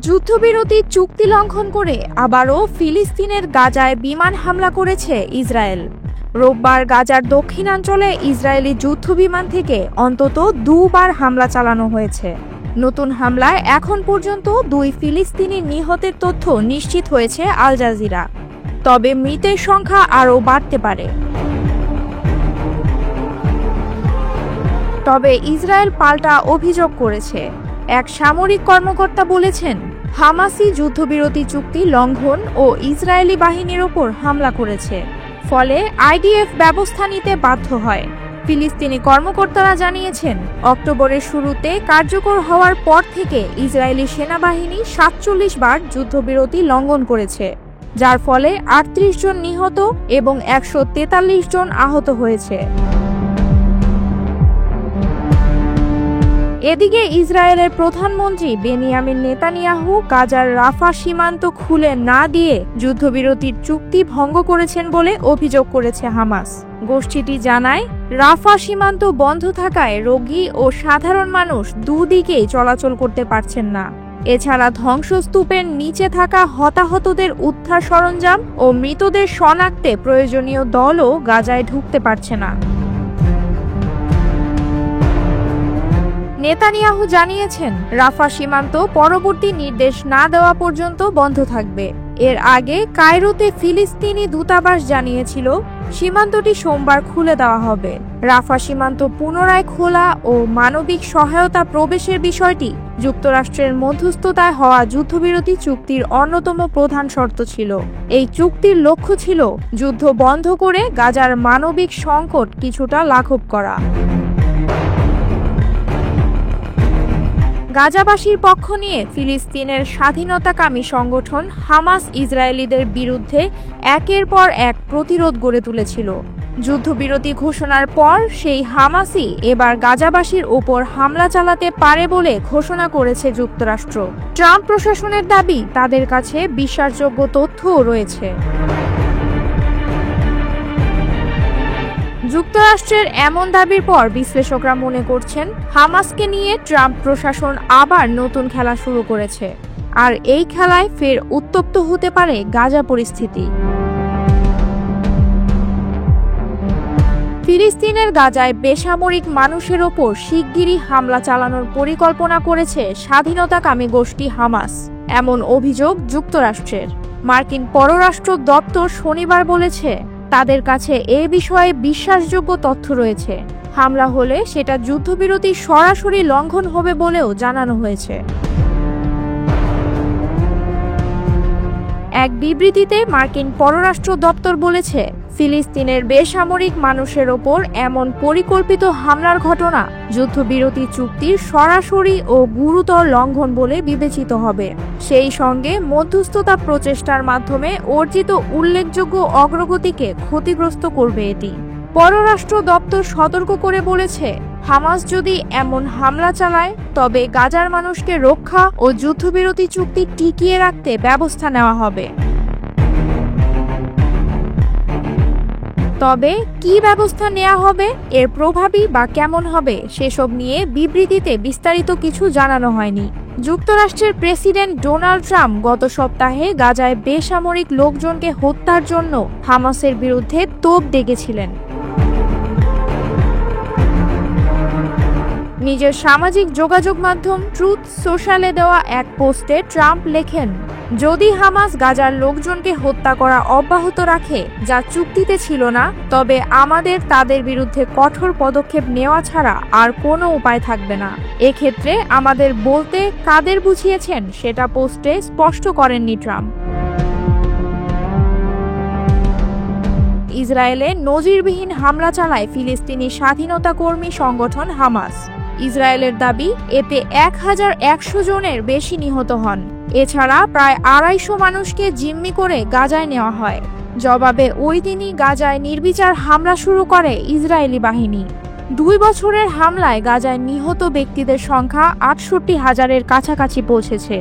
যুদ্ধবিরতি চুক্তি লঙ্ঘন করে আবারও ফিলিস্তিনের গাজায় বিমান হামলা করেছে ইসরায়েল। রোববার গাজার দক্ষিণাঞ্চলে ইসরায়েলি যুদ্ধবিমান থেকে অন্তত দুবার হামলা চালানো হয়েছে। নতুন হামলায় এখন পর্যন্ত 2 ফিলিস্তিনি নিহতের তথ্য নিশ্চিত হয়েছে আল জাজিরা। তবে মৃতের সংখ্যা আরও বাড়তে পারে। তবে ইসরায়েল পাল্টা অভিযোগ করেছে। এক সামরিক কর্মকর্তা বলেছেন, হামাসই যুদ্ধবিরতি চুক্তি লঙ্ঘন ও ইসরায়েলি বাহিনীর ওপর হামলা করেছে, ফলে আইডিএফ ব্যবস্থা নিতে বাধ্য হয়। ফিলিস্তিনি কর্মকর্তারা জানিয়েছেন, অক্টোবরের শুরুতে কার্যকর হওয়ার পর থেকে ইসরায়েলি সেনাবাহিনী 47 বার যুদ্ধবিরতি লঙ্ঘন করেছে, যার ফলে 38 জন নিহত এবং 143 জন আহত হয়েছে। এদিকে ইসরায়েলের প্রধানমন্ত্রী বেনিয়ামিন নেতানিয়াহু গাজার রাফা সীমান্ত খুলে না দিয়ে যুদ্ধবিরতির চুক্তি ভঙ্গ করেছেন বলে অভিযোগ করেছে হামাস। গোষ্ঠীটি জানায়, রাফা সীমান্ত বন্ধ থাকায় রোগী ও সাধারণ মানুষ দুদিকেই চলাচল করতে পারছেন না। এছাড়া ধ্বংসস্তূপের নিচে থাকা হতাহতদের উদ্ধার সরঞ্জাম ও মৃতদের শনাক্তে প্রয়োজনীয় দলও গাজায় ঢুকতে পারছে না। নেতানিয়াহু জানিয়েছেন, রাফা সীমান্ত পরবর্তী নির্দেশ না দেওয়া পর্যন্ত বন্ধ থাকবে। এর আগে কায়রোতে ফিলিস্তিনি দূতাবাস জানিয়েছিল, সীমান্তটি সোমবার খুলে দেওয়া হবে। রাফা সীমান্ত পুনরায় খোলা ও মানবিক সহায়তা প্রবেশের বিষয়টি যুক্তরাষ্ট্রের মধ্যস্থতায় হওয়া যুদ্ধবিরতি চুক্তির অন্যতম প্রধান শর্ত ছিল। এই চুক্তির লক্ষ্য ছিল যুদ্ধ বন্ধ করে গাজার মানবিক সংকট কিছুটা লাঘব করা। গাজাবাসীর পক্ষ নিয়ে ফিলিস্তিনের স্বাধীনতাকামী সংগঠন হামাস ইসরায়েলিদের বিরুদ্ধে একের পর এক প্রতিরোধ গড়ে তুলেছিল। যুদ্ধবিরতি ঘোষণার পর সেই হামাসই এবার গাজাবাসীর ওপর হামলা চালাতে পারে বলে ঘোষণা করেছে যুক্তরাষ্ট্র। ট্রাম্প প্রশাসনের দাবি, তাদের কাছে বিশ্বাসযোগ্য তথ্যও রয়েছে। যুক্তরাষ্ট্রের এমন দাবির পর বিশ্লেষকরা মনে করছেন, হামাসকে নিয়ে ট্রাম্প প্রশাসন আবার নতুন খেলা শুরু করেছে, আর এই খেলায় ফের উত্তপ্ত হতে পারে গাজা পরিস্থিতি। ফিলিস্তিনের গাজায় বেসামরিক মানুষের ওপর শিগগিরই হামলা চালানোর পরিকল্পনা করেছে স্বাধীনতাকামী গোষ্ঠী হামাস, এমন অভিযোগ যুক্তরাষ্ট্রের। মার্কিন পররাষ্ট্র দপ্তর শনিবার বলেছে, তাদের কাছে এ বিষয়ে বিশ্বাসযোগ্য তথ্য রয়েছে। হামলা হলে সেটা যুদ্ধবিরতি সরাসরি লঙ্ঘন হবে বলেও জানানো হয়েছে। এক বিবৃতিতে মার্কিন পররাষ্ট্র দপ্তর বলেছে, ফিলিস্তিনের বেসামরিক মানুষের ওপর এমন পরিকল্পিত হামলার ঘটনা যুদ্ধবিরতি চুক্তির সরাসরি ও গুরুতর লঙ্ঘন বলে বিবেচিত হবে। সেই সঙ্গে মধ্যস্থতা প্রচেষ্টার মাধ্যমে অর্জিত উল্লেখযোগ্য অগ্রগতিকে ক্ষতিগ্রস্ত করবে এটি। পররাষ্ট্র দপ্তর সতর্ক করে বলেছে, হামাস যদি এমন হামলা চালায় তবে গাজার মানুষকে রক্ষা ও যুদ্ধবিরতি চুক্তি টিকিয়ে রাখতে ব্যবস্থা নেওয়া হবে। তবে কি ব্যবস্থা নেওয়া হবে, এর প্রভাবই বা কেমন হবে সেসব নিয়ে বিবৃতিতে বিস্তারিত কিছু জানানো হয়নি। যুক্তরাষ্ট্রের প্রেসিডেন্ট ডোনাল্ড ট্রাম্প গত সপ্তাহে গাজায় বেসামরিক লোকজনকে হত্যার জন্য হামাসের বিরুদ্ধে তোপ দেগেছিলেন। নিজের সামাজিক যোগাযোগ মাধ্যম ট্রুথ সোশ্যালে দেওয়া এক পোস্টে ট্রাম্প লেখেন, যদি হামাস গাজার লোকজনকে হত্যা করা অব্যাহত রাখে, যা চুক্তিতে ছিল না, তবে আমাদের তাদের বিরুদ্ধে কঠোর পদক্ষেপ নেওয়া ছাড়া আর কোনো উপায় থাকবে না। এক্ষেত্রে আমাদের বলতে কাদের বুঝিয়েছেন সেটা পোস্টে স্পষ্ট করেননি ট্রাম্প। ইসরায়েলে নজিরবিহীন হামলা চালায় ফিলিস্তিনি স্বাধীনতা কর্মী সংগঠন হামাস। ইসরায়েলের দাবি, এতে 1100 জনের বেশি নিহত হন। এছাড়া প্রায় 250 মানুষকে জিম্মি করে গাজায় নেওয়া হয়। জবাবে ওই দিনই গাজায় নির্বিচার হামলা শুরু করে ইসরায়েলি বাহিনী। 2 বছরের হামলায় গাজায় নিহত ব্যক্তিদের সংখ্যা 68,000-এর কাছাকাছি পৌঁছেছে।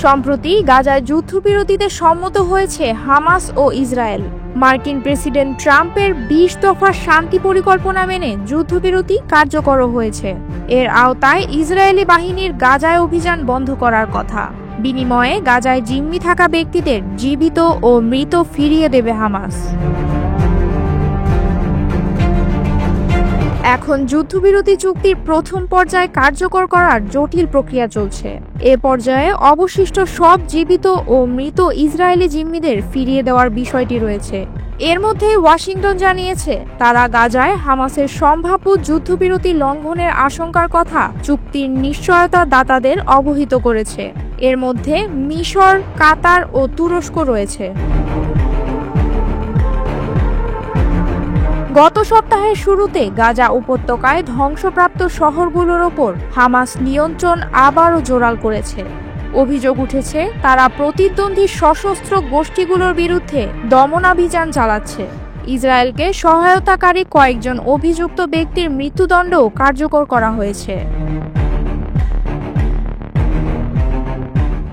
সম্প্রতি গাজায় যুদ্ধবিরতিতে সম্মত হয়েছে হামাস ও ইসরায়েল। মার্কিন প্রেসিডেন্ট ট্রাম্পের ২০ দফা শান্তি পরিকল্পনা মেনে যুদ্ধবিরতি কার্যকর হয়েছে। এর আওতায় ইসরায়েলি বাহিনীর গাজায় অভিযান বন্ধ করার কথা। বিনিময়ে গাজায় জিম্মি থাকা ব্যক্তিদের জীবিত ও মৃত ফিরিয়ে দেবে হামাস। এখন যুদ্ধবিরতি চুক্তির প্রথম পর্যায় কার্যকর করার জটিল প্রক্রিয়া চলছে। এ পর্যায়ে অবশিষ্ট সব জীবিত ও মৃত ইসরায়েলি জিম্মিদের ফিরিয়ে দেওয়ার বিষয়টি রয়েছে। এর মধ্যে ওয়াশিংটন জানিয়েছে তারা গাজায় হামাসের সম্ভাব্য যুদ্ধবিরতি লঙ্ঘনের আশঙ্কার কথা চুক্তির নিশ্চয়তা দাতাদের অবহিত করেছে। এর মধ্যে মিশর, কাতার ও তুরস্ক রয়েছে। গত সপ্তাহের শুরুতে গাজা উপত্যকায় ধ্বংসপ্রাপ্ত শহরগুলোর ওপর হামাস নিয়ন্ত্রণ আবারও জোরাল করেছে। অভিযোগ উঠেছে তারা প্রতিদ্বন্দ্বী সশস্ত্র গোষ্ঠীগুলোর বিরুদ্ধে দমনাভিযান চালাচ্ছে। ইসরায়েলকে সহায়তাকারী কয়েকজন অভিযুক্ত ব্যক্তির মৃত্যুদণ্ডও কার্যকর করা হয়েছে।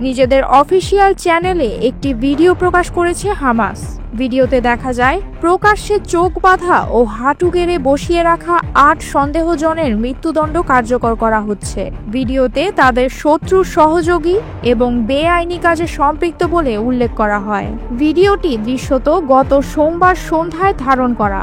নিজেদের অফিসিয়াল চ্যানেলে একটি ভিডিও প্রকাশ করেছে হামাস। ভিডিওতে দেখা যায় প্রকাশ্যে চোখ বাঁধা ও হাঁটু গেড়ে বসিয়ে রাখা ৮ সন্দেহজনের মৃত্যুদণ্ড কার্যকর করা হচ্ছে। ভিডিওতে তাদের শত্রুর সহযোগী এবং বেআইনি কাজে সম্পৃক্ত বলে উল্লেখ করা হয়। ভিডিওটি দৃশ্যত গত সোমবার সন্ধ্যায় ধারণ করা।